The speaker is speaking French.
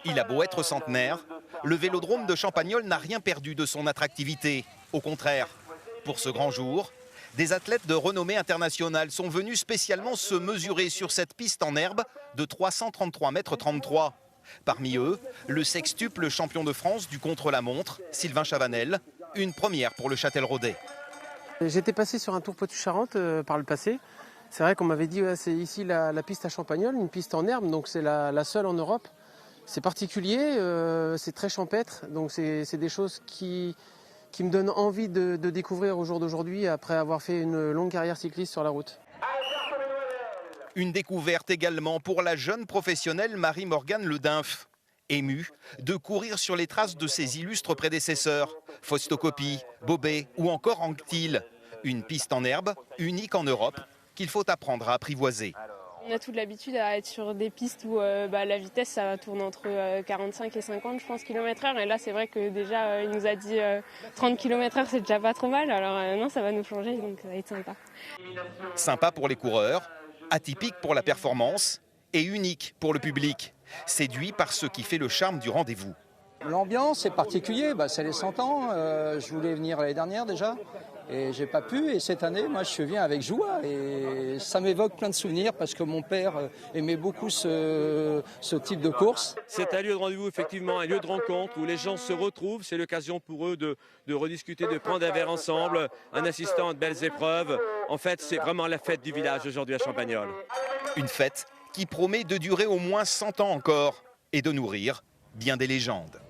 Il a beau être centenaire, le vélodrome de Champagnole n'a rien perdu de son attractivité. Au contraire, pour ce grand jour, des athlètes de renommée internationale sont venus spécialement se mesurer sur cette piste en herbe de 333,33 m. Parmi eux, le sextuple champion de France du contre-la-montre, Sylvain Chavanel, une première pour le Châtelleraudais. J'étais passé sur un Tour Poitou-Charentes par le passé. C'est vrai qu'on m'avait dit ouais, c'est ici la piste à Champagnole, une piste en herbe, donc c'est la seule en Europe. C'est particulier, c'est très champêtre, donc c'est des choses qui me donnent envie de découvrir au jour d'aujourd'hui après avoir fait une longue carrière cycliste sur la route. Une découverte également pour la jeune professionnelle Marie-Morgane Ledinf, émue de courir sur les traces de ses illustres prédécesseurs, Fausto Coppi, Bobet ou encore Anquetil. Une piste en herbe, unique en Europe, qu'il faut apprendre à apprivoiser. On a toute l'habitude à être sur des pistes où la vitesse ça tourne entre 45 et 50 je pense km/h et là c'est vrai que déjà il nous a dit 30 km/h c'est déjà pas trop mal alors non ça va nous changer donc ça va être sympa. Sympa pour les coureurs, atypique pour la performance et unique pour le public, séduit par ce qui fait le charme du rendez-vous. L'ambiance est particulière, c'est les 100 ans, je voulais venir l'année dernière déjà et j'ai pas pu et cette année moi je viens avec joie et ça m'évoque plein de souvenirs parce que mon père aimait beaucoup ce type de course. C'est un lieu de rendez-vous effectivement, un lieu de rencontre où les gens se retrouvent, c'est l'occasion pour eux de rediscuter, de prendre un verre ensemble, en assistant à de belles épreuves. En fait c'est vraiment la fête du village aujourd'hui à Champagnole. Une fête qui promet de durer au moins 100 ans encore et de nourrir bien des légendes.